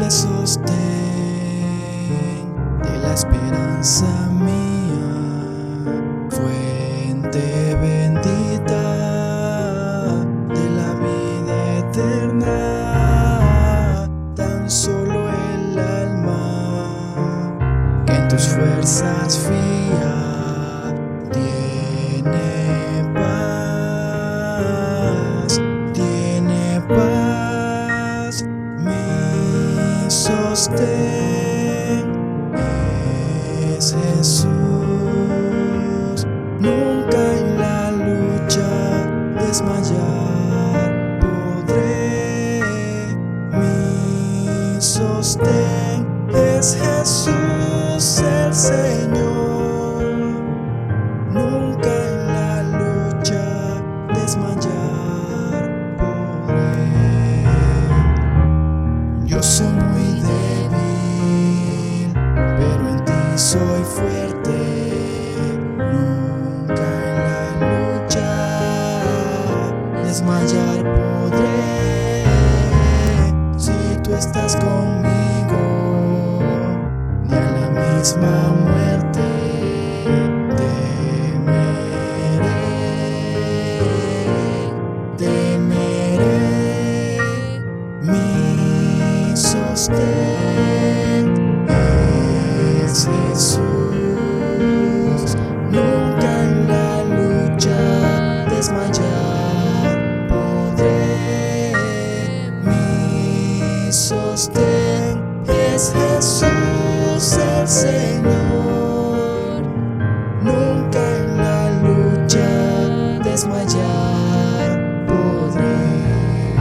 sostén de la esperanza mía, fuente bendita de la vida eterna. Tan solo el alma que en tus fuerzas fía tiene paz, mi sostén es Jesús. Nunca en la lucha desmayar podré, mi sostén es Jesús el Señor. Nunca en la lucha desmayar podré. Yo soy muy débil, pero en ti soy fuerte. Nunca en la lucha desmayar podré. Si tú estás conmigo, ni a la misma muerte temeré. Mi sostén es Jesús. Nunca en la lucha desmayar podré. Mi sostén es Jesús el Señor. Nunca en la lucha desmayar podré.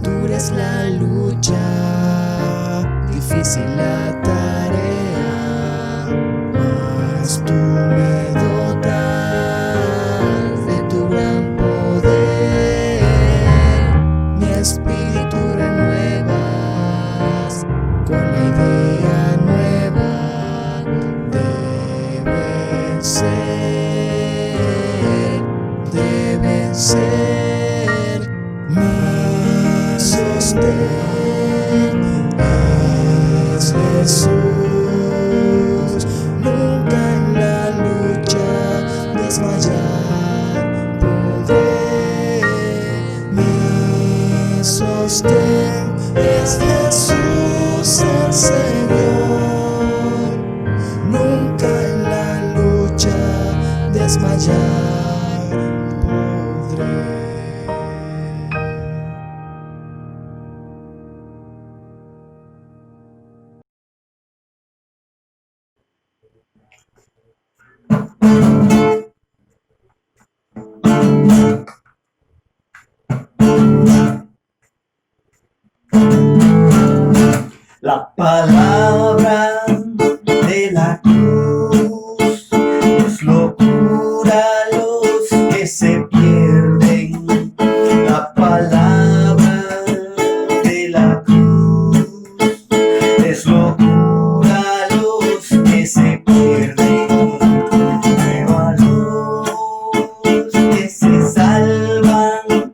Dura es la lucha, difícil la tarea, mas tú me dotas de tu gran poder. Mi espíritu renuevas con la idea nueva de vencer. Mi sostén es Jesús. Nunca en la lucha desmayar podré. Mi sostén es Jesús el Señor. Nunca en la lucha desmayar podré. La palabra de la cruz es locura a los que se pierden. La palabra de la cruz es locura a los que se pierden. Pero a los que se salvan,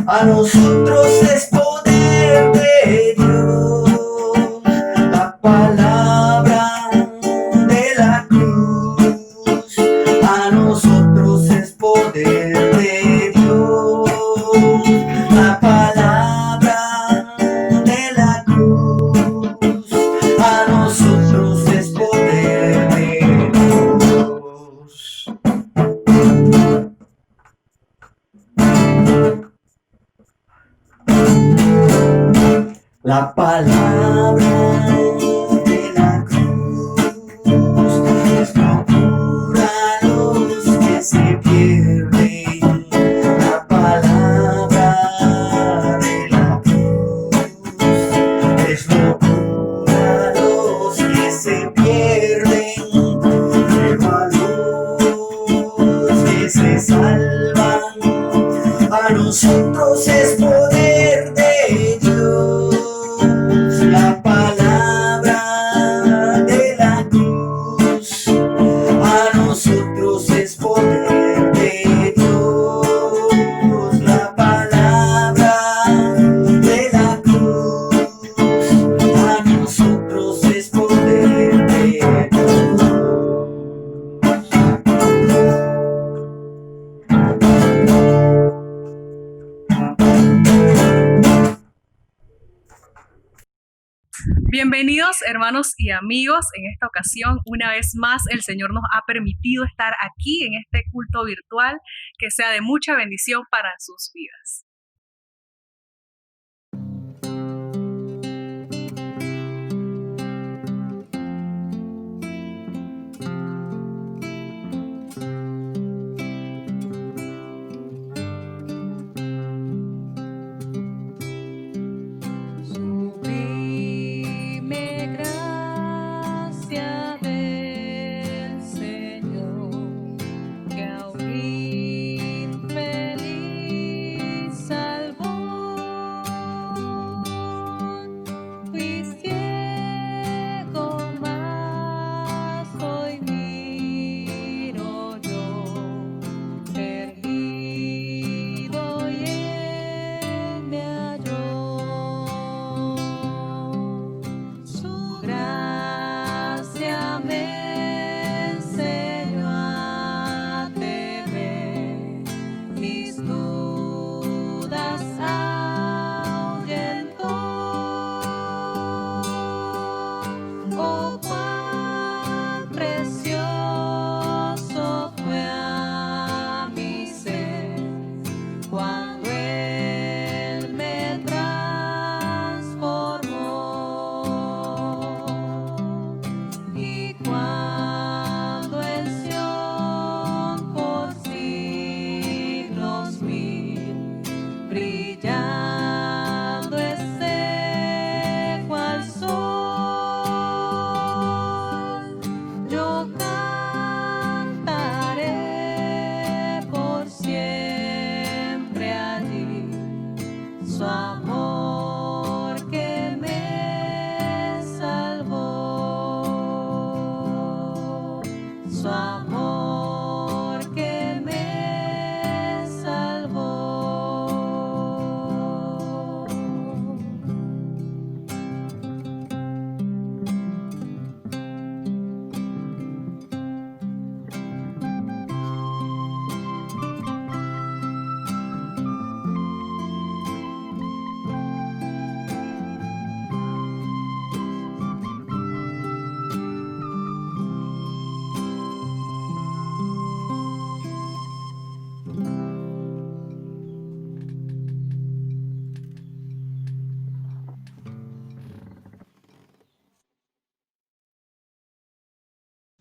a nosotros es poder de Dios. La palabra de la cruz a nosotros es poder de Dios. La palabra de la cruz a nosotros es poder de Dios. La palabra de la cruz es locura a los que se pierden. La palabra de la cruz es locura a los que se pierden. Pero a los que se salvan, a nosotros es poder de Dios. La palabra de la cruz a nosotros es poder de Dios. La palabra de la cruz Bienvenidos hermanos y amigos, en esta ocasión una vez más el Señor nos ha permitido estar aquí en este culto virtual que sea de mucha bendición para sus vidas.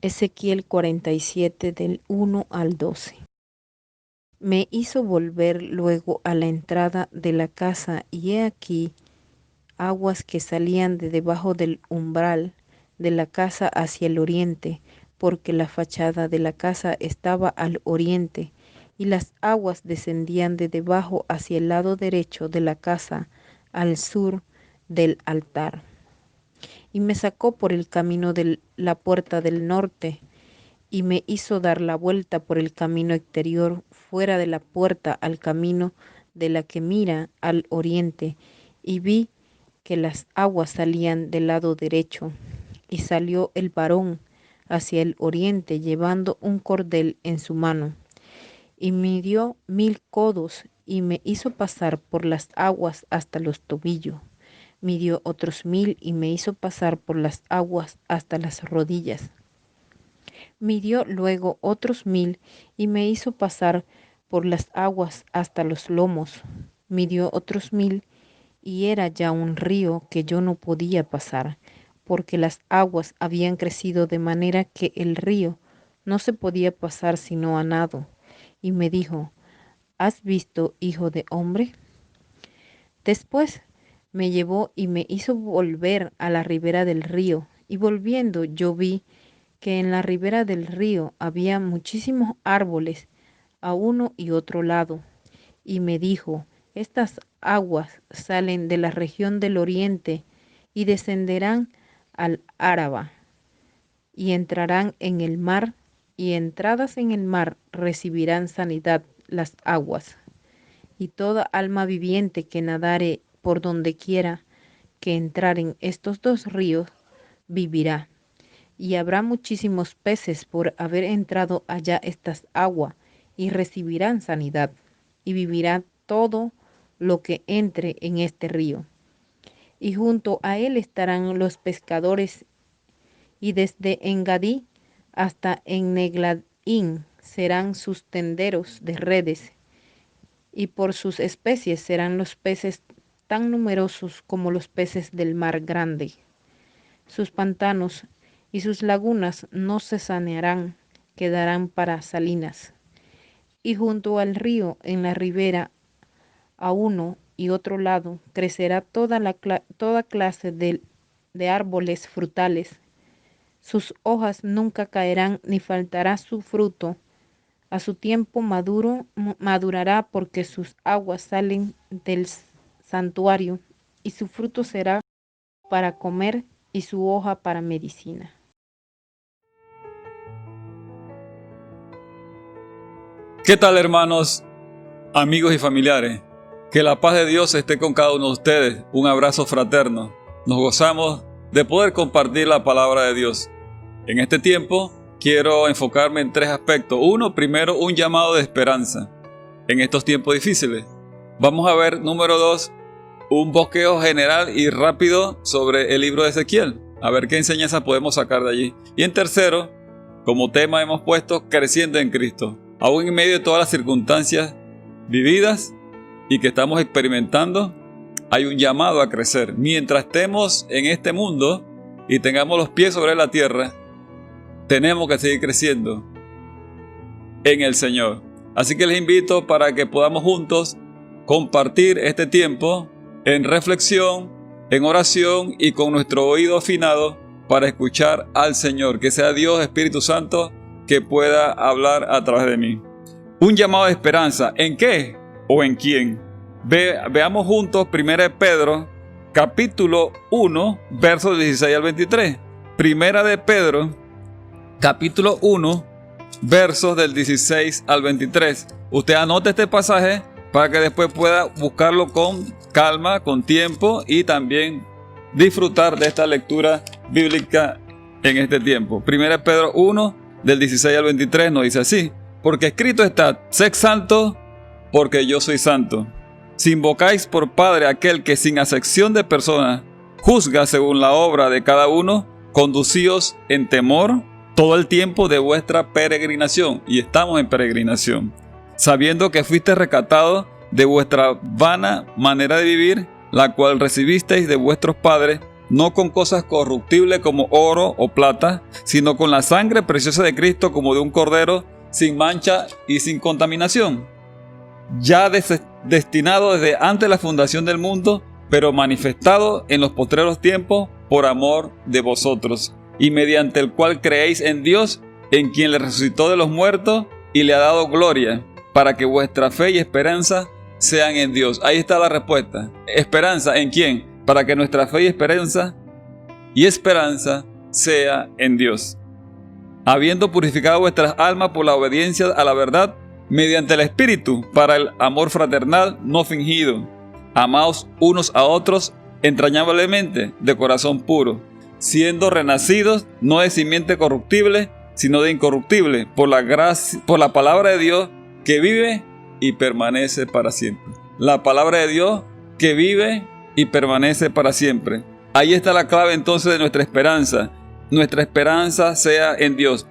Ezequiel 47 del 1 al 12. Me hizo volver luego a la entrada de la casa, y he aquí aguas que salían de debajo del umbral de la casa hacia el oriente, porque la fachada de la casa estaba al oriente, y las aguas descendían de debajo hacia el lado derecho de la casa, al sur del altar. Y me sacó por el camino de la puerta del norte, y me hizo dar la vuelta por el camino exterior, fuera de la puerta, al camino de la que mira al oriente, y vi que las aguas salían del lado derecho. Y salió el varón hacia el oriente, llevando un cordel en su mano, y midió 1000 codos, y me hizo pasar por las aguas hasta los tobillos. Midió otros 1000, y me hizo pasar por las aguas hasta las rodillas. Midió luego otros 1000, y me hizo pasar por las aguas hasta los lomos. Midió otros 1000, y era ya un río que yo no podía pasar, porque las aguas habían crecido de manera que el río no se podía pasar sino a nado. Y me dijo: ¿Has visto, hijo de hombre? Después me llevó y me hizo volver a la ribera del río, y volviendo yo vi que en la ribera del río había muchísimos árboles a uno y otro lado. Y me dijo: estas aguas salen de la región del oriente y descenderán al Araba, y entrarán en el mar, y entradas en el mar recibirán sanidad las aguas. Y toda alma viviente que nadare por donde quiera que entrar en estos dos ríos vivirá. Y habrá muchísimos peces por haber entrado allá estas aguas, y recibirán sanidad, y vivirá todo lo que entre en este río. y junto a él estarán los pescadores, y desde Engadí hasta Enneglaín serán sus tenderos de redes, y por sus especies serán los peces tan numerosos como los peces del mar grande. Sus pantanos y sus lagunas no se sanearán, quedarán para salinas. Y junto al río, en la ribera, a uno y otro lado, crecerá toda clase de árboles frutales. Sus hojas nunca caerán ni faltará su fruto. A su tiempo madurará porque sus aguas salen del santuario, y su fruto será para comer y su hoja para medicina. ¿Qué tal, hermanos, amigos y familiares? Que la paz de Dios esté con cada uno de ustedes. Un abrazo fraterno. Nos gozamos de poder compartir la palabra de Dios. En este tiempo quiero enfocarme en 3 aspectos. Uno, primero, un llamado de esperanza en estos tiempos difíciles. Vamos a ver, número 2, un bosqueo general y rápido sobre el libro de Ezequiel. A ver qué enseñanza podemos sacar de allí. Y en tercero, como tema hemos puesto, creciendo en Cristo. Aún en medio de todas las circunstancias vividas y que estamos experimentando, hay un llamado a crecer. Mientras estemos en este mundo y tengamos los pies sobre la tierra, tenemos que seguir creciendo en el Señor. Así que les invito para que podamos juntos compartir este tiempo en reflexión, en oración y con nuestro oído afinado para escuchar al Señor. Que sea Dios, Espíritu Santo, que pueda hablar a través de mí. Un llamado de esperanza. ¿En qué o en quién? Veamos juntos 1 Pedro, capítulo 1, versos 16 al 23. Primera de Pedro, capítulo 1, versos del 16 al 23. Usted anote este pasaje para que después pueda buscarlo con calma, con tiempo y también disfrutar de esta lectura bíblica en este tiempo. 1 Pedro 1, del 16 al 23 nos dice así: porque escrito está, sed santo, porque yo soy santo. Si invocáis por Padre aquel que sin acepción de personas juzga según la obra de cada uno, conducíos en temor todo el tiempo de vuestra peregrinación. Y estamos en peregrinación, sabiendo que fuiste rescatados de vuestra vana manera de vivir, la cual recibisteis de vuestros padres, no con cosas corruptibles como oro o plata, sino con la sangre preciosa de Cristo, como de un cordero, sin mancha y sin contaminación, ya destinado desde antes de la fundación del mundo, pero manifestado en los postreros tiempos por amor de vosotros, y mediante el cual creéis en Dios, en quien le resucitó de los muertos y le ha dado gloria, para que vuestra fe y esperanza sean en Dios. Ahí está la respuesta. ¿Esperanza en quién? Para que nuestra fe y esperanza sea en Dios. Habiendo purificado vuestras almas por la obediencia a la verdad, mediante el Espíritu, para el amor fraternal no fingido. Amaos unos a otros entrañablemente, de corazón puro, siendo renacidos no de simiente corruptible, sino de incorruptible, por la palabra de Dios que vive y permanece para siempre. La palabra de Dios que vive y permanece para siempre. Ahí está la clave entonces de nuestra esperanza. Nuestra esperanza sea en Dios.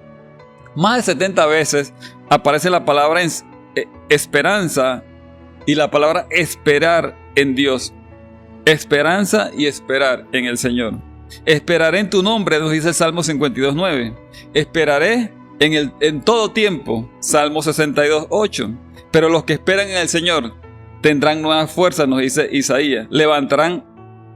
Más de 70 veces aparece la palabra esperanza y la palabra esperar en Dios. Esperanza y esperar en el Señor. Esperaré en tu nombre, nos dice el Salmo 52:9. Esperaré en todo tiempo, Salmo 62:8. Pero los que esperan en el Señor tendrán nuevas fuerzas, nos dice Isaías. Levantarán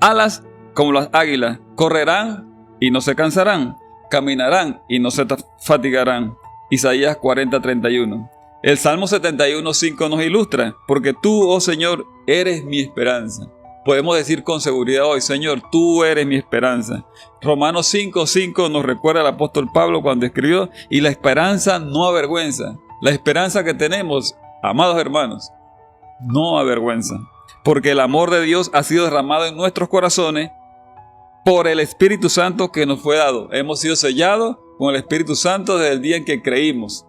alas como las águilas, correrán y no se cansarán, caminarán y no se fatigarán. Isaías 40:31. El Salmo 71:5 nos ilustra: porque tú, oh Señor, eres mi esperanza. Podemos decir con seguridad hoy: Señor, tú eres mi esperanza. Romanos 5:5 nos recuerda el apóstol Pablo cuando escribió: y la esperanza no avergüenza. La esperanza que tenemos, amados hermanos, no avergüenza, porque el amor de Dios ha sido derramado en nuestros corazones por el Espíritu Santo que nos fue dado. Hemos sido sellados con el Espíritu Santo desde el día en que creímos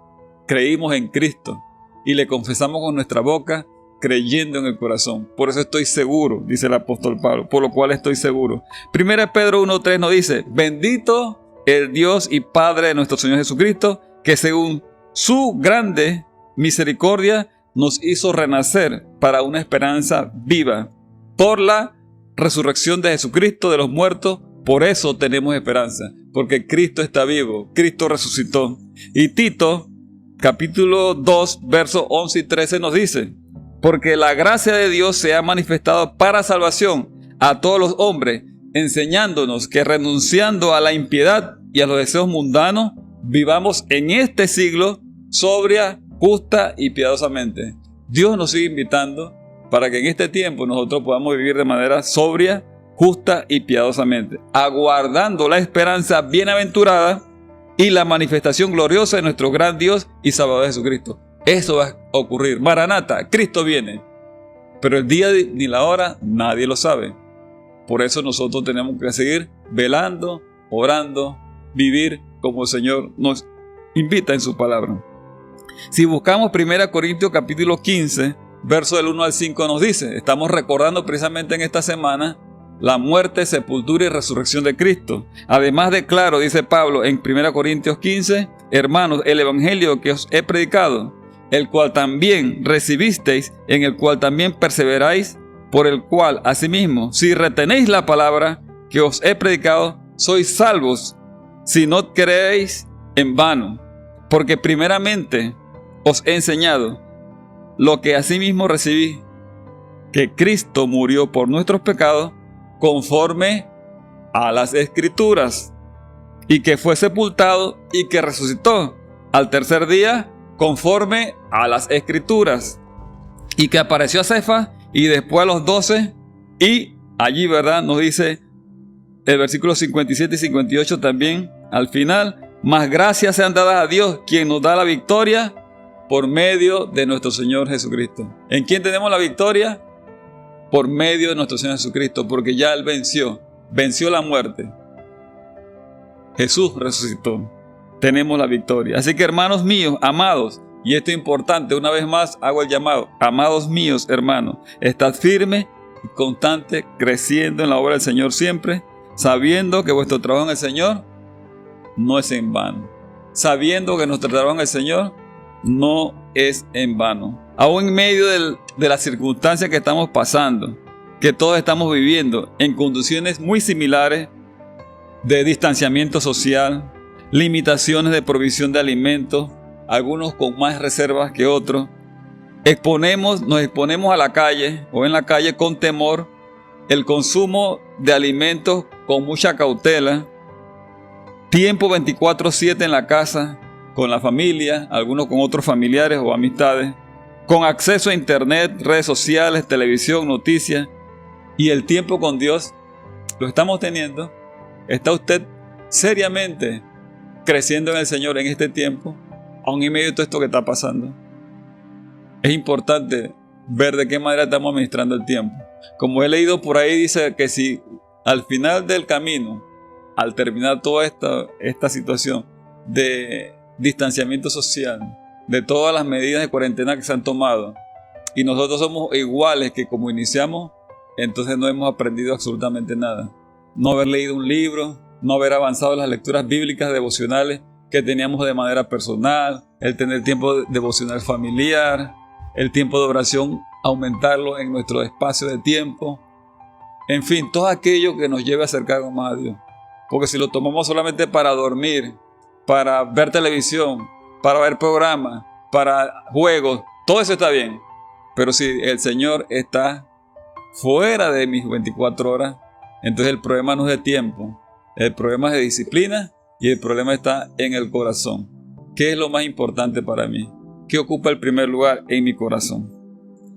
en Cristo y le confesamos con nuestra boca creyendo en el corazón. Por eso estoy seguro, dice el apóstol Pablo, por lo cual estoy seguro. 1 Pedro 1:3 nos dice: bendito el Dios y Padre de nuestro Señor Jesucristo, que según su grande misericordia nos hizo renacer para una esperanza viva por la resurrección de Jesucristo de los muertos. Por eso tenemos esperanza, porque Cristo está vivo, Cristo resucitó. Y Tito, capítulo 2, versos 11 y 13 nos dice: porque la gracia de Dios se ha manifestado para salvación a todos los hombres, enseñándonos que renunciando a la impiedad y a los deseos mundanos, vivamos en este siglo sobria, justa y piadosamente. Dios nos sigue invitando para que en este tiempo nosotros podamos vivir de manera sobria, justa y piadosamente, aguardando la esperanza bienaventurada y la manifestación gloriosa de nuestro gran Dios y Salvador Jesucristo. Eso va a ocurrir. Maranata, Cristo viene. Pero el día ni la hora nadie lo sabe. Por eso nosotros tenemos que seguir velando, orando, vivir como el Señor nos invita en su palabra. Si buscamos 1 Corintios capítulo 15, verso del 1 al 5 nos dice, estamos recordando precisamente en esta semana la muerte, sepultura y resurrección de Cristo. Además declaro, dice Pablo en 1 Corintios 15, hermanos, el evangelio que os he predicado, el cual también recibisteis, en el cual también perseveráis, por el cual asimismo, si retenéis la palabra que os he predicado, sois salvos, si no creéis en vano. Porque primeramente os he enseñado lo que asimismo recibí, que Cristo murió por nuestros pecados conforme a las Escrituras, y que fue sepultado y que resucitó al tercer día conforme a las Escrituras, y que apareció a Cefas y después a los 12, y allí, ¿verdad?, nos dice el versículo 57 y 58 también al final, más gracias sean dadas a Dios, quien nos da la victoria por medio de nuestro Señor Jesucristo. ¿En quién tenemos la victoria? Por medio de nuestro Señor Jesucristo, porque ya Él venció la muerte. Jesús resucitó. Tenemos la victoria. Así que, hermanos míos, amados, y esto es importante, una vez más hago el llamado, amados míos, hermanos, estad firmes y constantes, creciendo en la obra del Señor siempre, sabiendo que vuestro trabajo en el Señor no es en vano. Sabiendo que nuestro trabajo en el Señor no es en vano. Aún en medio de las circunstancias que estamos pasando, que todos estamos viviendo, en condiciones muy similares de distanciamiento social, limitaciones de provisión de alimentos, algunos con más reservas que otros, nos exponemos a la calle o en la calle con temor, el consumo de alimentos con mucha cautela, tiempo 24/7 en la casa, con la familia, algunos con otros familiares o amistades, con acceso a internet, redes sociales, televisión, noticias, y el tiempo con Dios lo estamos teniendo. ¿Está usted seriamente creciendo en el Señor en este tiempo, aún en medio de todo esto que está pasando? Es importante ver de qué manera estamos administrando el tiempo. Como he leído por ahí, dice que si al final del camino, al terminar toda esta situación de distanciamiento social, de todas las medidas de cuarentena que se han tomado, y nosotros somos iguales que como iniciamos, entonces no hemos aprendido absolutamente nada. No haber leído un libro, no haber avanzado en las lecturas bíblicas devocionales que teníamos de manera personal, el tener tiempo devocional familiar, el tiempo de oración, aumentarlo en nuestro espacio de tiempo. En fin, todo aquello que nos lleve a acercarnos más a Dios. Porque si lo tomamos solamente para dormir, para ver televisión, para ver programas, para juegos, todo eso está bien. Pero si el Señor está fuera de mis 24 horas, entonces el problema no es de tiempo, el problema es de disciplina y el problema está en el corazón. ¿Qué es lo más importante para mí? ¿Qué ocupa el primer lugar en mi corazón?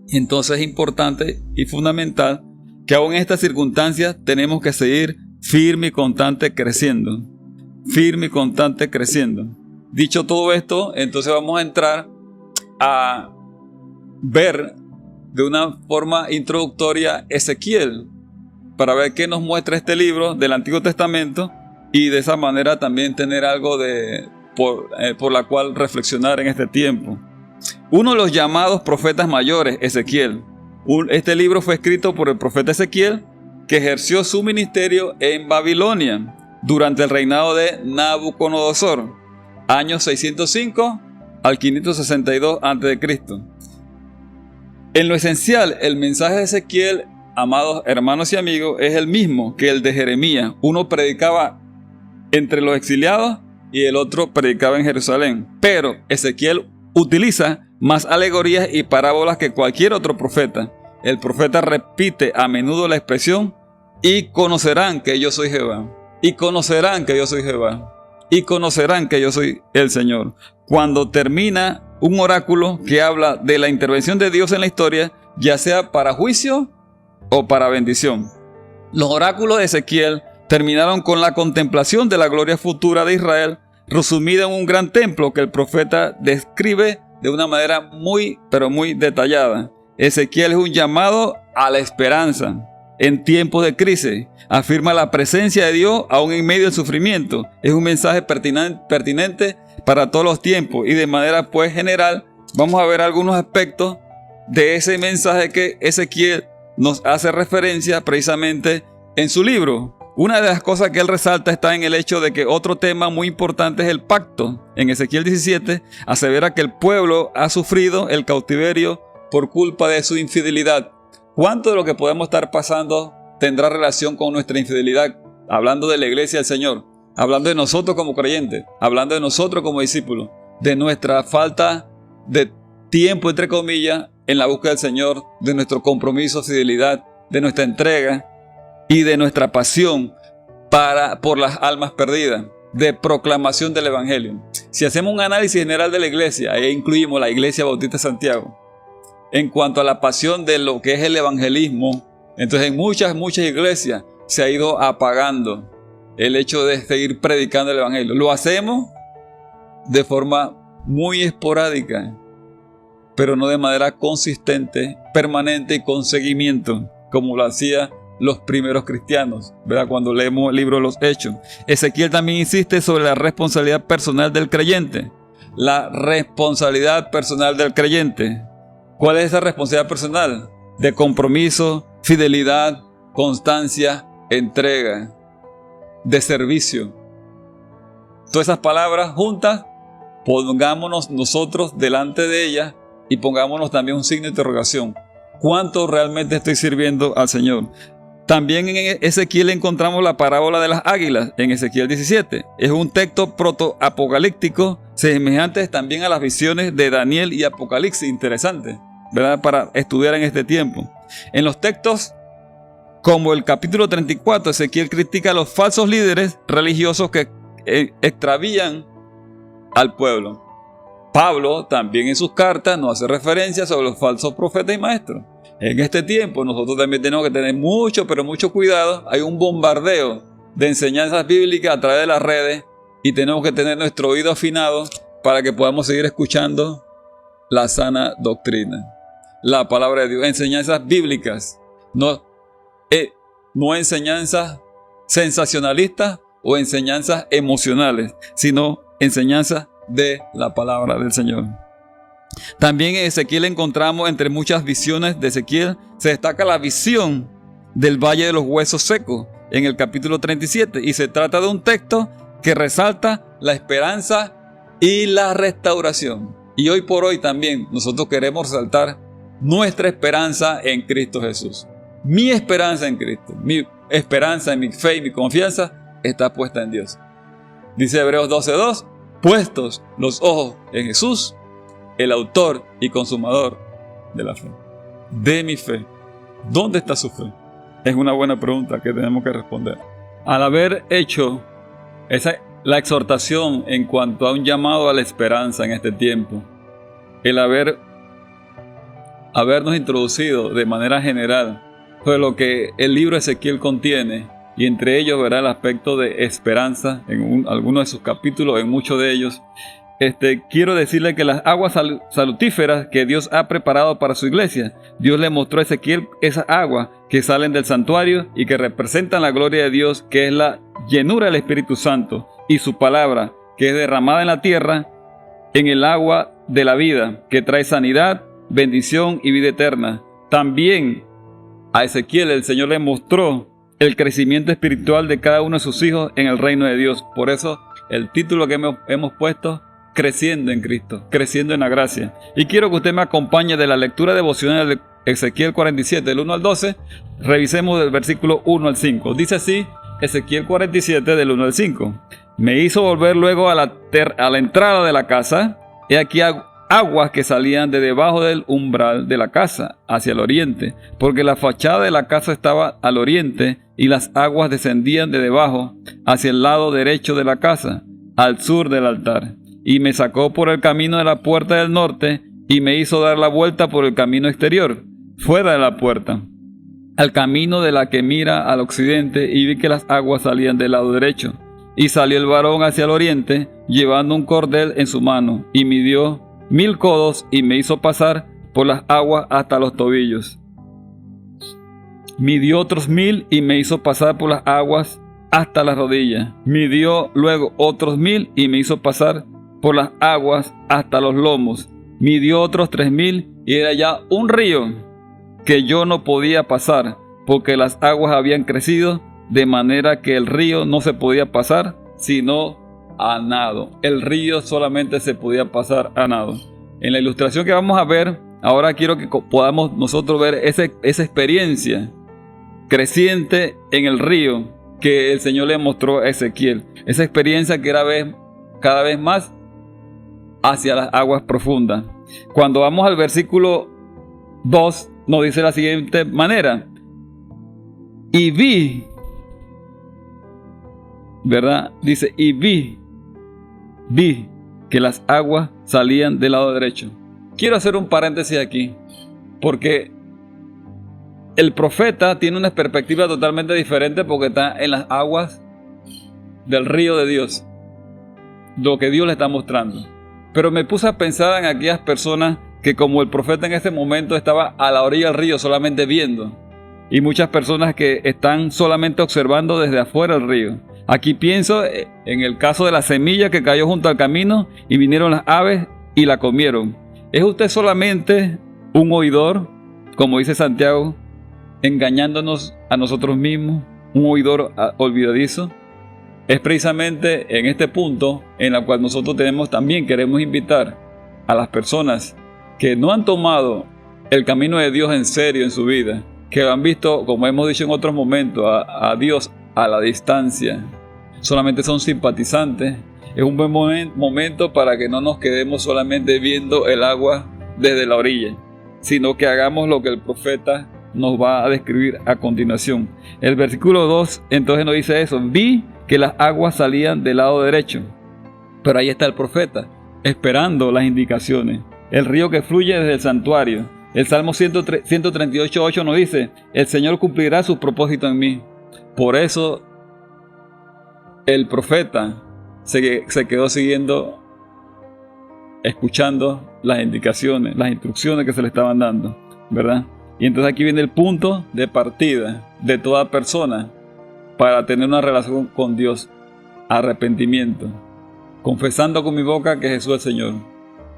Entonces es importante y fundamental que aún en estas circunstancias tenemos que seguir firme y constante creciendo. Firme y constante creciendo. Dicho todo esto, entonces vamos a entrar a ver de una forma introductoria Ezequiel, para ver qué nos muestra este libro del Antiguo Testamento y de esa manera también tener algo por la cual reflexionar en este tiempo. Uno de los llamados profetas mayores, Ezequiel. Este libro fue escrito por el profeta Ezequiel, que ejerció su ministerio en Babilonia durante el reinado de Nabucodonosor, años 605 al 562 a.C. En lo esencial, el mensaje de Ezequiel, amados hermanos y amigos, es el mismo que el de Jeremías. Uno predicaba entre los exiliados y el otro predicaba en Jerusalén. Pero Ezequiel utiliza más alegorías y parábolas que cualquier otro profeta. El profeta repite a menudo la expresión: y conocerán que yo soy Jehová. Y conocerán que yo soy Jehová. Y conocerán que yo soy el Señor. Cuando termina un oráculo que habla de la intervención de Dios en la historia, ya sea para juicio o para bendición. Los oráculos de Ezequiel terminaron con la contemplación de la gloria futura de Israel, resumida en un gran templo que el profeta describe de una manera muy, pero muy detallada. Ezequiel es un llamado a la esperanza en tiempos de crisis. Afirma la presencia de Dios aún en medio del sufrimiento. Es un mensaje pertinente para todos los tiempos, y de manera pues general vamos a ver algunos aspectos de ese mensaje que Ezequiel nos hace referencia precisamente en su libro. Una de las cosas que él resalta está en el hecho de que otro tema muy importante es el pacto. En Ezequiel 17 asevera que el pueblo ha sufrido el cautiverio por culpa de su infidelidad. ¿Cuánto de lo que podemos estar pasando tendrá relación con nuestra infidelidad? Hablando de la iglesia del Señor, hablando de nosotros como creyentes, hablando de nosotros como discípulos, de nuestra falta de tiempo, entre comillas, en la búsqueda del Señor, de nuestro compromiso, fidelidad, de nuestra entrega y de nuestra pasión por las almas perdidas, de proclamación del Evangelio. Si hacemos un análisis general de la iglesia, ahí incluimos la Iglesia Bautista de Santiago, en cuanto a la pasión de lo que es el evangelismo, entonces en muchas iglesias se ha ido apagando el hecho de seguir predicando el Evangelio. Lo hacemos de forma muy esporádica, pero no de manera consistente, permanente y con seguimiento, como lo hacían los primeros cristianos, ¿verdad? Cuando leemos el libro de los Hechos. Ezequiel también insiste sobre la responsabilidad personal del creyente. La responsabilidad personal del creyente. ¿Cuál es esa responsabilidad personal? De compromiso, fidelidad, constancia, entrega, de servicio. Todas esas palabras juntas, pongámonos nosotros delante de ellas y pongámonos también un signo de interrogación. ¿Cuánto realmente estoy sirviendo al Señor? También en Ezequiel encontramos la parábola de las águilas en Ezequiel 17. Es un texto protoapocalíptico semejante también a las visiones de Daniel y Apocalipsis. Interesante, ¿verdad? Para estudiar en este tiempo. En los textos como el capítulo 34, Ezequiel critica a los falsos líderes religiosos que extravían al pueblo. Pablo también en sus cartas nos hace referencia sobre los falsos profetas y maestros. En este tiempo nosotros también tenemos que tener mucho, pero mucho cuidado. Hay un bombardeo de enseñanzas bíblicas a través de las redes y tenemos que tener nuestro oído afinado para que podamos seguir escuchando la sana doctrina, la palabra de Dios, enseñanzas bíblicas, no enseñanzas sensacionalistas o enseñanzas emocionales, sino enseñanzas de la palabra del Señor. También en Ezequiel encontramos, entre muchas visiones de Ezequiel, se destaca la visión del Valle de los Huesos Secos en el capítulo 37, y se trata de un texto que resalta la esperanza y la restauración. Y hoy por hoy también nosotros queremos resaltar nuestra esperanza en Cristo Jesús. Mi esperanza en Cristo, mi esperanza en mi fe y mi confianza está puesta en Dios. Dice Hebreos 12:2, puestos los ojos en Jesús, el autor y consumador de la fe. De mi fe. ¿Dónde está su fe? Es una buena pregunta que tenemos que responder. Al haber hecho la exhortación en cuanto a un llamado a la esperanza en este tiempo, el habernos introducido de manera general sobre lo que el libro de Ezequiel contiene, y entre ellos verá el aspecto de esperanza en algunos de sus capítulos, en muchos de ellos. Quiero decirle que las aguas salutíferas que Dios ha preparado para su iglesia, Dios le mostró a Ezequiel esas aguas que salen del santuario y que representan la gloria de Dios, que es la llenura del Espíritu Santo, y su palabra, que es derramada en la tierra, en el agua de la vida, que trae sanidad, bendición y vida eterna. También a Ezequiel el Señor le mostró el crecimiento espiritual de cada uno de sus hijos en el reino de Dios. Por eso el título que hemos puesto, Creciendo en Cristo, creciendo en la gracia. Y quiero que usted me acompañe de la lectura devocional de Ezequiel 47, del 1 al 12. Revisemos del versículo 1 al 5. Dice así, Ezequiel 47, del 1 al 5. Me hizo volver luego a la entrada de la casa. He aquí aguas que salían de debajo del umbral de la casa hacia el oriente, porque la fachada de la casa estaba al oriente y las aguas descendían de debajo hacia el lado derecho de la casa, al sur del altar. Y me sacó por el camino de la puerta del norte y me hizo dar la vuelta por el camino exterior, fuera de la puerta, al camino de la que mira al occidente, y vi que las aguas salían del lado derecho. Y salió el varón hacia el oriente, llevando un cordel en su mano, y midió 1000 codos, y me hizo pasar por las aguas hasta los tobillos. Midió otros 1000, y me hizo pasar por las aguas hasta las rodillas. Midió luego otros 1000, y me hizo pasar por las aguas hasta los lomos. Midió otros 3000, y era ya un río que yo no podía pasar, porque las aguas habían crecido, de manera que el río no se podía pasar, sino a nado. El río solamente se podía pasar a nado. En la ilustración que vamos a ver, ahora quiero que podamos nosotros ver esa experiencia creciente en el río que el Señor le mostró a Ezequiel. Esa experiencia que era cada vez más hacia las aguas profundas. Cuando vamos al versículo 2, nos dice de la siguiente manera: y vi, ¿verdad? Dice, y vi que las aguas salían del lado derecho. Quiero hacer un paréntesis aquí, porque el profeta tiene una perspectiva totalmente diferente, porque está en las aguas del río de Dios, lo que Dios le está mostrando. Pero me puse a pensar en aquellas personas que, como el profeta en ese momento, estaba a la orilla del río solamente viendo, y muchas personas que están solamente observando desde afuera del río. Aquí pienso en el caso de la semilla que cayó junto al camino y vinieron las aves y la comieron. ¿Es usted solamente un oidor, como dice Santiago, engañándonos a nosotros mismos, un oidor olvidadizo? Es precisamente en este punto en el cual nosotros queremos invitar a las personas que no han tomado el camino de Dios en serio en su vida, que han visto, como hemos dicho en otros momentos, a Dios a la distancia, solamente son simpatizantes. Es un buen momento para que no nos quedemos solamente viendo el agua desde la orilla, sino que hagamos lo que el profeta nos va a describir a continuación. El versículo 2 entonces nos dice eso: vi que las aguas salían del lado derecho. Pero ahí está el profeta, esperando las indicaciones. El río que fluye desde el santuario. El Salmo 138:8 nos dice: el Señor cumplirá su propósito en mí. Por eso el profeta se quedó escuchando las indicaciones, las instrucciones que se le estaban dando, ¿verdad? Y entonces aquí viene el punto de partida de toda persona para tener una relación con Dios: arrepentimiento, confesando con mi boca que Jesús es el Señor.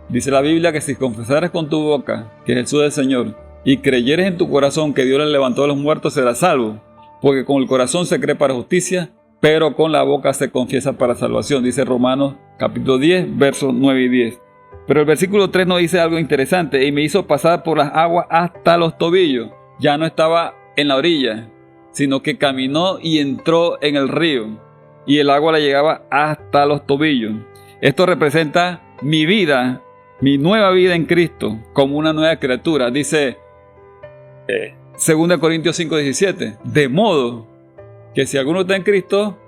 Dice la Biblia que si confesares con tu boca que Jesús es el Señor y creyeres en tu corazón que Dios le levantó de los muertos, serás salvo. Porque con el corazón se cree para justicia, pero con la boca se confiesa para salvación. Dice Romanos capítulo 10, versos 9 y 10. Pero el versículo 3 nos dice algo interesante: y me hizo pasar por las aguas hasta los tobillos. Ya no estaba en la orilla, sino que caminó y entró en el río, y el agua le llegaba hasta los tobillos. Esto representa mi vida, mi nueva vida en Cristo, como una nueva criatura. Dice 2 Corintios 5:17, de modo que si alguno está en Cristo,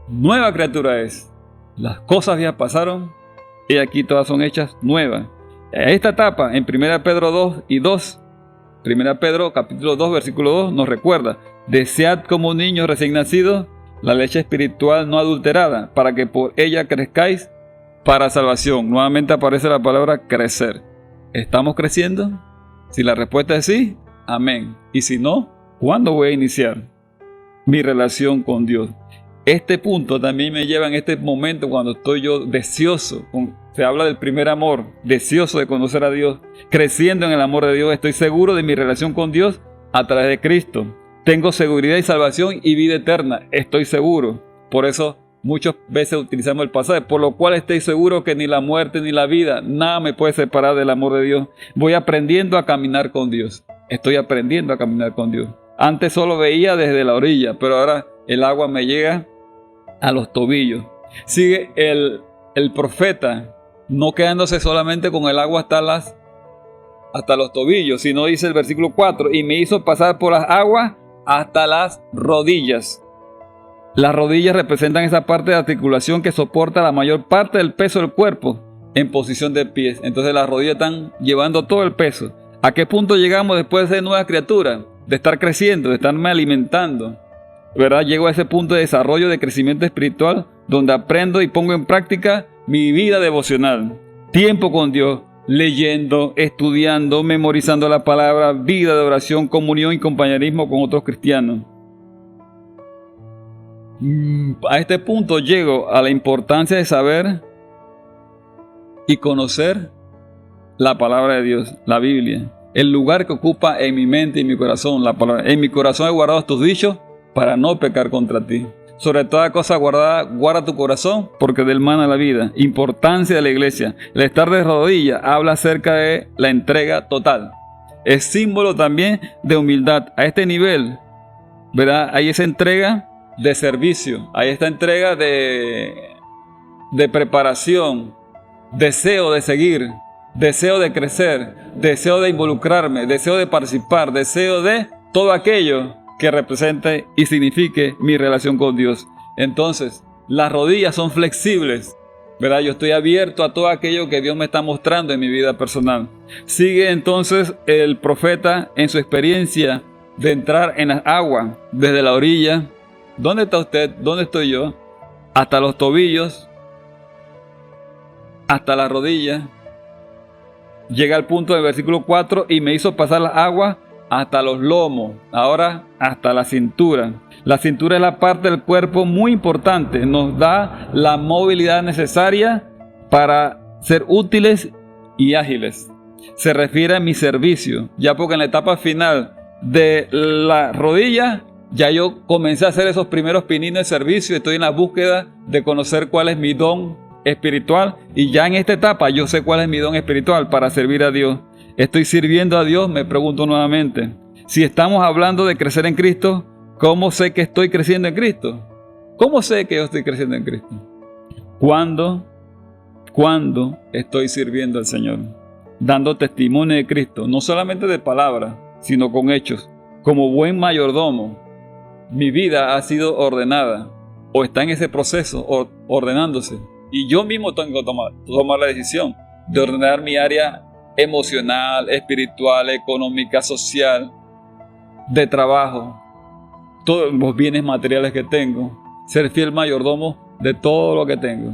nueva criatura es. Las cosas viejas pasaron, y aquí todas son hechas nuevas. Esta etapa en 1 Pedro 2 y 2, 1 Pedro capítulo 2 versículo 2 nos recuerda: desead como niños recién nacidos la leche espiritual no adulterada, para que por ella crezcáis para salvación. Nuevamente aparece la palabra crecer. ¿Estamos creciendo? Si la respuesta es sí, amén. Y si no, ¿cuándo voy a iniciar mi relación con Dios? Este punto también me lleva en este momento cuando estoy yo deseoso, se habla del primer amor, deseoso de conocer a Dios, creciendo en el amor de Dios. Estoy seguro de mi relación con Dios a través de Cristo. Tengo seguridad y salvación y vida eterna, estoy seguro. Por eso muchas veces utilizamos el pasaje, por lo cual estoy seguro que ni la muerte ni la vida, nada me puede separar del amor de Dios. Voy aprendiendo a caminar con Dios. Estoy aprendiendo a caminar con Dios. Antes solo veía desde la orilla, pero ahora el agua me llega a los tobillos. Sigue el profeta, no quedándose solamente con el agua hasta los tobillos, sino dice el versículo 4, y me hizo pasar por las aguas hasta las rodillas. Las rodillas representan esa parte de articulación que soporta la mayor parte del peso del cuerpo en posición de pies. Entonces las rodillas están llevando todo el peso. ¿A qué punto llegamos después de ser nueva criatura? De estar creciendo, de estarme alimentando, ¿verdad? Llego a ese punto de desarrollo, de crecimiento espiritual, donde aprendo y pongo en práctica mi vida devocional. Tiempo con Dios, leyendo, estudiando, memorizando la palabra, vida de oración, comunión y compañerismo con otros cristianos. A este punto llego a la importancia de saber y conocer la palabra de Dios, la Biblia. El lugar que ocupa en mi mente y mi corazón, la palabra. En mi corazón he guardado tus dichos para no pecar contra ti. Sobre toda cosa guardada, guarda tu corazón, porque del mana la vida. Importancia de la iglesia. El estar de rodillas habla acerca de la entrega total. Es símbolo también de humildad. A este nivel, ¿verdad? Hay esa entrega de servicio. Hay esta entrega de preparación. Deseo de seguir. Deseo de crecer. Deseo de involucrarme. Deseo de participar. Deseo de todo aquello que represente y signifique mi relación con Dios. Entonces, las rodillas son flexibles, ¿verdad? Yo estoy abierto a todo aquello que Dios me está mostrando en mi vida personal. Sigue entonces el profeta en su experiencia de entrar en las aguas desde la orilla. ¿Dónde está usted? ¿Dónde estoy yo? Hasta los tobillos, hasta la rodilla. Llega al punto del versículo 4 y me hizo pasar las aguas hasta los lomos, ahora hasta la cintura. La cintura es la parte del cuerpo muy importante, nos da la movilidad necesaria para ser útiles y ágiles. Se refiere a mi servicio, ya porque en la etapa final de la rodilla, ya yo comencé a hacer esos primeros pininos de servicio, estoy en la búsqueda de conocer cuál es mi don espiritual, y ya en esta etapa yo sé cuál es mi don espiritual para servir a Dios. ¿Estoy sirviendo a Dios? Me pregunto nuevamente. Si estamos hablando de crecer en Cristo, ¿cómo sé que estoy creciendo en Cristo? ¿Cómo sé que yo estoy creciendo en Cristo? ¿Cuándo estoy sirviendo al Señor? Dando testimonio de Cristo, no solamente de palabras, sino con hechos. Como buen mayordomo, mi vida ha sido ordenada o está en ese proceso ordenándose. Y yo mismo tengo que tomar la decisión de ordenar mi área emocional, espiritual, económica, social, de trabajo, todos los bienes materiales que tengo, ser fiel mayordomo de todo lo que tengo,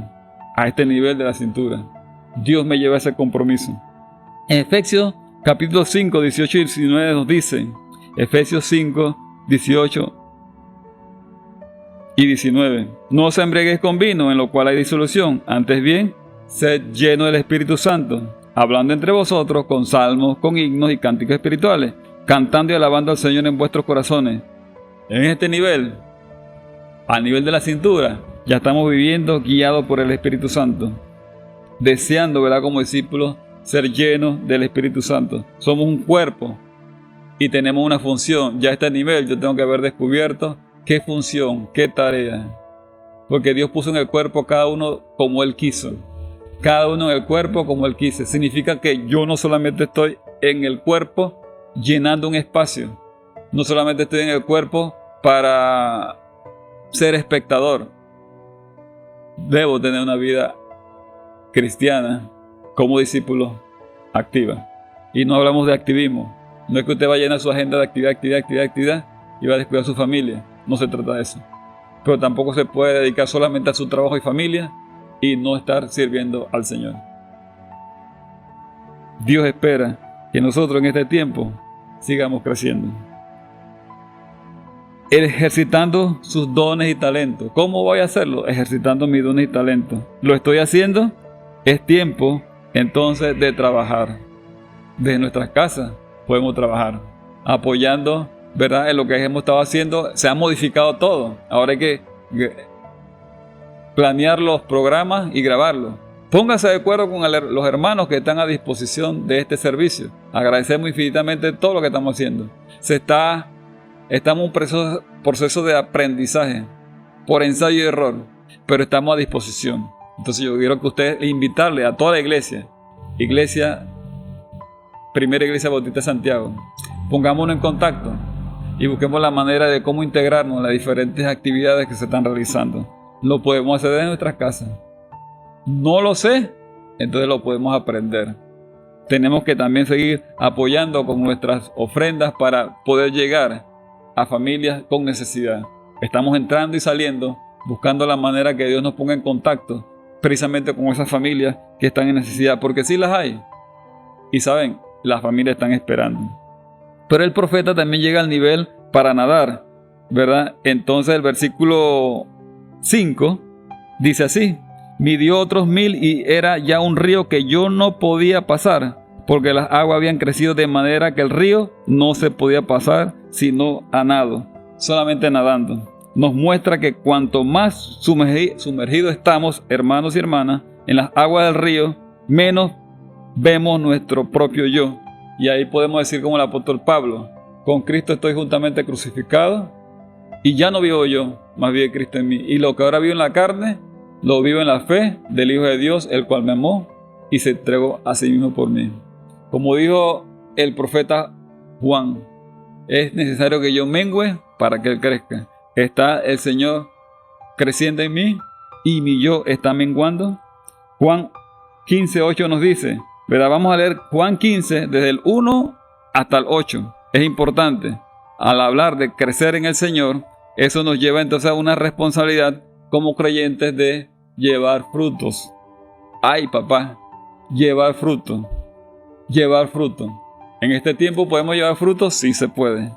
a este nivel de la cintura. Dios me lleva a ese compromiso. En Efesios capítulo 5, 18 y 19 nos dice, Efesios 5, 18 y 19, no os embriaguéis con vino, en lo cual hay disolución, antes bien, sed lleno del Espíritu Santo, hablando entre vosotros con salmos, con himnos y cánticos espirituales, cantando y alabando al Señor en vuestros corazones. En este nivel, a nivel de la cintura, ya estamos viviendo guiados por el Espíritu Santo, deseando, ¿verdad?, como discípulos, ser llenos del Espíritu Santo. Somos un cuerpo y tenemos una función. Ya a este nivel yo tengo que haber descubierto qué función, qué tarea, porque Dios puso en el cuerpo cada uno como Él quiso. Cada uno en el cuerpo como Él quise. Significa que yo no solamente estoy en el cuerpo llenando un espacio. No solamente estoy en el cuerpo para ser espectador. Debo tener una vida cristiana como discípulo activa. Y no hablamos de activismo. No es que usted va a llenar su agenda de actividad y va a descuidar a su familia. No se trata de eso. Pero tampoco se puede dedicar solamente a su trabajo y familia y no estar sirviendo al Señor. Dios espera que nosotros en este tiempo sigamos creciendo. ejercitando sus dones y talentos. ¿Cómo voy a hacerlo? Ejercitando mis dones y talentos. ¿Lo estoy haciendo? Es tiempo entonces de trabajar. Desde nuestras casas podemos trabajar, apoyando, ¿verdad? En lo que hemos estado haciendo. Se ha modificado todo. Ahora hay que planear los programas y grabarlos. Póngase de acuerdo con los hermanos que están a disposición de este servicio. Agradecemos infinitamente todo lo que estamos haciendo. Estamos en un proceso de aprendizaje por ensayo y error, pero estamos a disposición. Entonces yo quiero que usted invitarle a toda la iglesia, Primera Iglesia Bautista de Santiago, pongámonos en contacto y busquemos la manera de cómo integrarnos en las diferentes actividades que se están realizando. Lo podemos hacer desde nuestras casas. No lo sé, entonces lo podemos aprender. Tenemos que también seguir apoyando con nuestras ofrendas para poder llegar a familias con necesidad. Estamos entrando y saliendo, buscando la manera que Dios nos ponga en contacto precisamente con esas familias que están en necesidad, porque sí las hay. Y saben, las familias están esperando. Pero el profeta también llega al nivel para nadar, ¿verdad? Entonces el versículo 5 dice así: midió otros 1000 y era ya un río que yo no podía pasar, porque las aguas habían crecido de manera que el río no se podía pasar sino a nado, solamente nadando. Nos muestra que cuanto más sumergidos estamos, hermanos y hermanas, en las aguas del río, menos vemos nuestro propio yo. Y ahí podemos decir como el apóstol Pablo: con Cristo estoy juntamente crucificado, y ya no vivo yo, más vive Cristo en mí. Y lo que ahora vivo en la carne, lo vivo en la fe del Hijo de Dios, el cual me amó y se entregó a sí mismo por mí. Como dijo el profeta Juan, es necesario que yo mengüe para que Él crezca. ¿Está el Señor creciendo en mí y mi yo está menguando? Juan 15:8 nos dice, ¿verdad? Vamos a leer Juan 15 desde el 1 hasta el 8. Es importante, al hablar de crecer en el Señor, eso nos lleva entonces a una responsabilidad como creyentes de llevar frutos. Ay, papá, llevar fruto. Llevar fruto. En este tiempo podemos llevar frutos, sí se puede.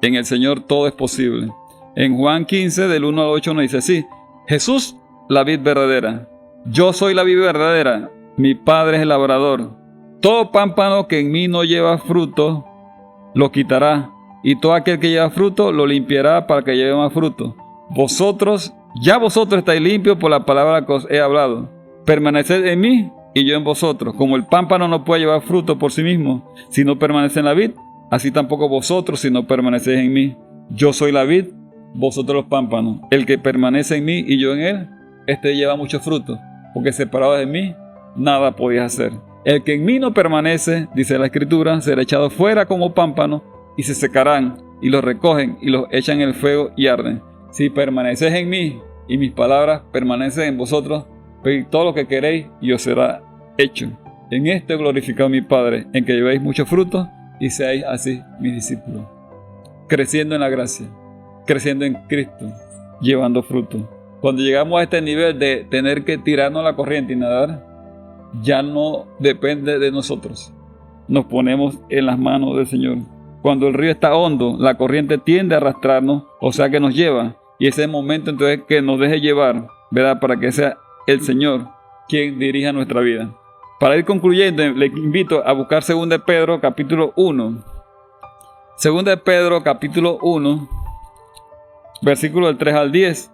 En el Señor todo es posible. En Juan 15, del 1 al 8 nos dice así: Jesús, la vid verdadera. Yo soy la vid verdadera. Mi Padre es el labrador. Todo pámpano que en mí no lleva fruto, lo quitará. Y todo aquel que lleva fruto, lo limpiará para que lleve más fruto. Vosotros estáis limpios por la palabra que os he hablado. Permaneced en mí y yo en vosotros. Como el pámpano no puede llevar fruto por sí mismo si no permanece en la vid, así tampoco vosotros si no permanecéis en mí. Yo soy la vid, vosotros los pámpanos. El que permanece en mí y yo en él, este lleva mucho fruto, porque separado de mí, nada podéis hacer. El que en mí no permanece, dice la Escritura, será echado fuera como pámpano y se secarán, y los recogen y los echan en el fuego y arden. Si permanecéis en mí y mis palabras permanecen en vosotros, pedid todo lo que queréis y os será hecho. En esto he glorificado a mi Padre, en que llevéis mucho fruto y seáis así mis discípulos. Creciendo en la gracia, creciendo en Cristo, llevando fruto. Cuando llegamos a este nivel de tener que tirarnos la corriente y nadar, ya no depende de nosotros. Nos ponemos en las manos del Señor. Cuando el río está hondo, la corriente tiende a arrastrarnos, o sea que nos lleva. Y ese es el momento entonces que nos deje llevar, ¿verdad? Para que sea el Señor quien dirija nuestra vida. Para ir concluyendo, le invito a buscar 2 de Pedro capítulo 1. 2 de Pedro capítulo 1, versículo del 3 al 10.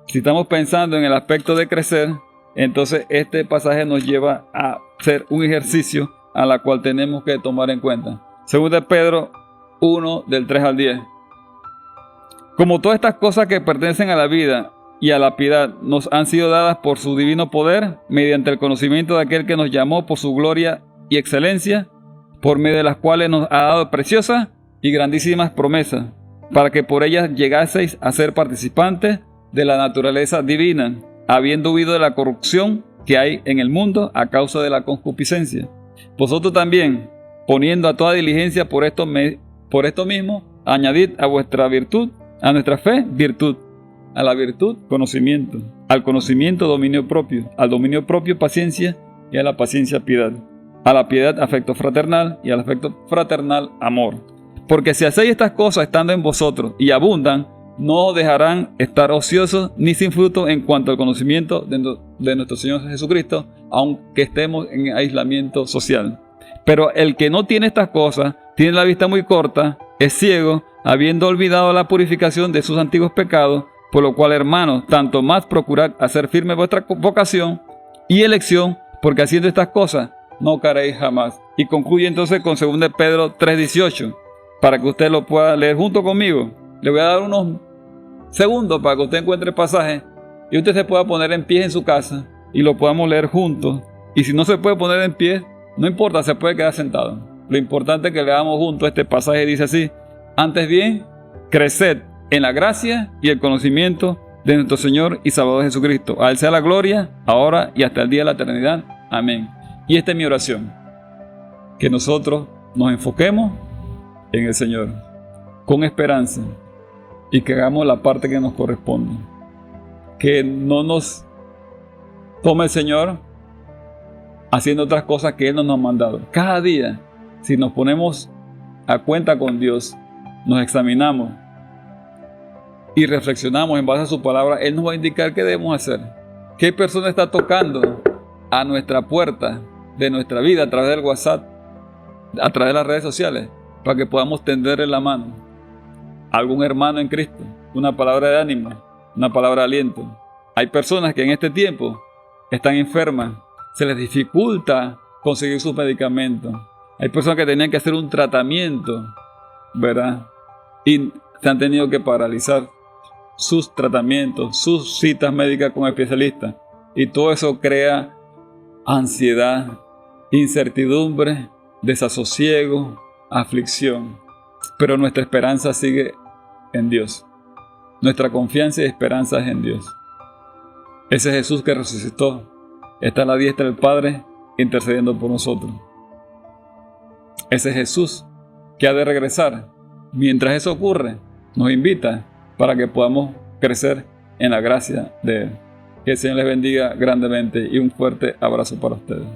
Si estamos pensando en el aspecto de crecer, entonces este pasaje nos lleva a hacer un ejercicio a la cual tenemos que tomar en cuenta. 2 de Pedro 1, del 3 al 10. Como todas estas cosas que pertenecen a la vida y a la piedad nos han sido dadas por su divino poder, mediante el conocimiento de aquel que nos llamó por su gloria y excelencia, por medio de las cuales nos ha dado preciosas y grandísimas promesas, para que por ellas llegaseis a ser participantes de la naturaleza divina, habiendo huido de la corrupción que hay en el mundo a causa de la concupiscencia. Vosotros también, poniendo a toda diligencia por esto mismo, añadid a vuestra virtud, a nuestra fe, virtud, a la virtud, conocimiento, al conocimiento, dominio propio, al dominio propio, paciencia, y a la paciencia, piedad, a la piedad, afecto fraternal, y al afecto fraternal, amor. Porque si hacéis estas cosas estando en vosotros y abundan, no os dejarán estar ociosos ni sin fruto en cuanto al conocimiento de nuestro Señor Jesucristo, aunque estemos en aislamiento social. Pero el que no tiene estas cosas, tiene la vista muy corta, es ciego, habiendo olvidado la purificación de sus antiguos pecados, por lo cual, hermanos, tanto más procurad hacer firme vuestra vocación y elección, porque haciendo estas cosas no caeréis jamás. Y concluye entonces con 2 Pedro 3:18, para que usted lo pueda leer junto conmigo. Le voy a dar unos segundos para que usted encuentre el pasaje y usted se pueda poner en pie en su casa y lo podamos leer juntos. Y si no se puede poner en pie, no importa, se puede quedar sentado. Lo importante es que leamos juntos este pasaje. Dice así: antes bien, creced en la gracia y el conocimiento de nuestro Señor y Salvador Jesucristo. A Él sea la gloria, ahora y hasta el día de la eternidad. Amén. Y esta es mi oración: que nosotros nos enfoquemos en el Señor con esperanza y que hagamos la parte que nos corresponde. Que no nos tome el Señor haciendo otras cosas que Él no nos ha mandado. Cada día, si nos ponemos a cuenta con Dios, nos examinamos y reflexionamos en base a su palabra, Él nos va a indicar qué debemos hacer. ¿Qué persona está tocando a nuestra puerta de nuestra vida a través del WhatsApp, a través de las redes sociales, para que podamos tenderle la mano? Algún hermano en Cristo, una palabra de ánimo, una palabra de aliento. Hay personas que en este tiempo están enfermas, se les dificulta conseguir sus medicamentos. Hay personas que tenían que hacer un tratamiento, ¿verdad? Y se han tenido que paralizar sus tratamientos, sus citas médicas con especialistas. Y todo eso crea ansiedad, incertidumbre, desasosiego, aflicción. Pero nuestra esperanza sigue en Dios. Nuestra confianza y esperanza es en Dios. Ese Jesús que resucitó está a la diestra del Padre intercediendo por nosotros. Ese Jesús que ha de regresar. Mientras eso ocurre, nos invita para que podamos crecer en la gracia de Él. Que el Señor les bendiga grandemente y un fuerte abrazo para ustedes.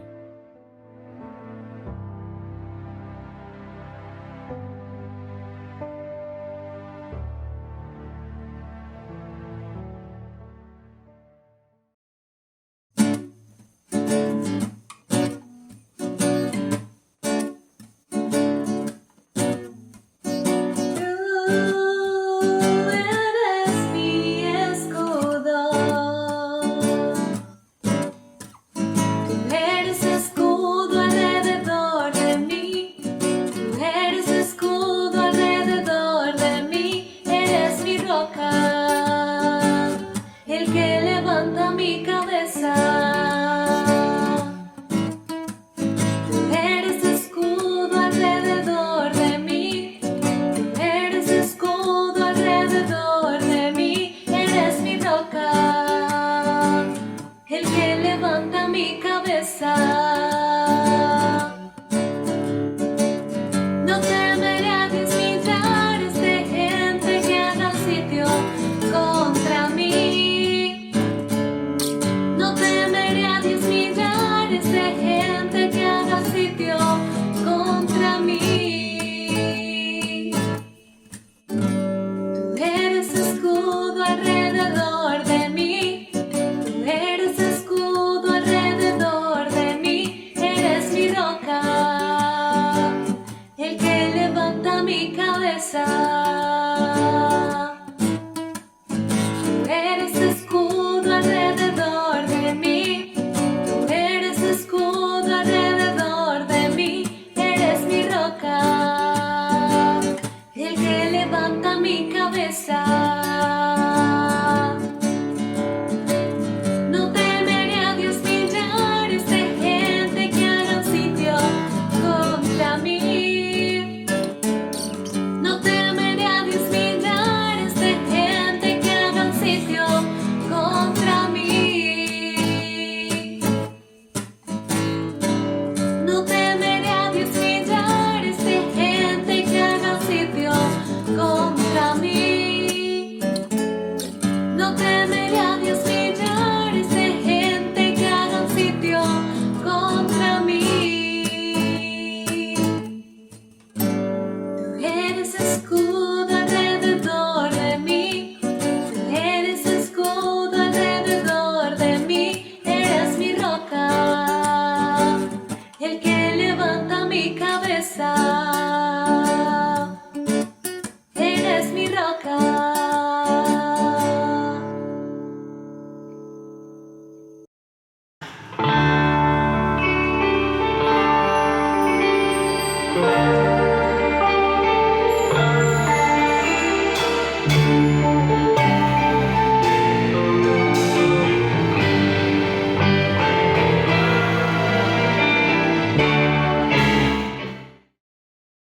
mi cabeza.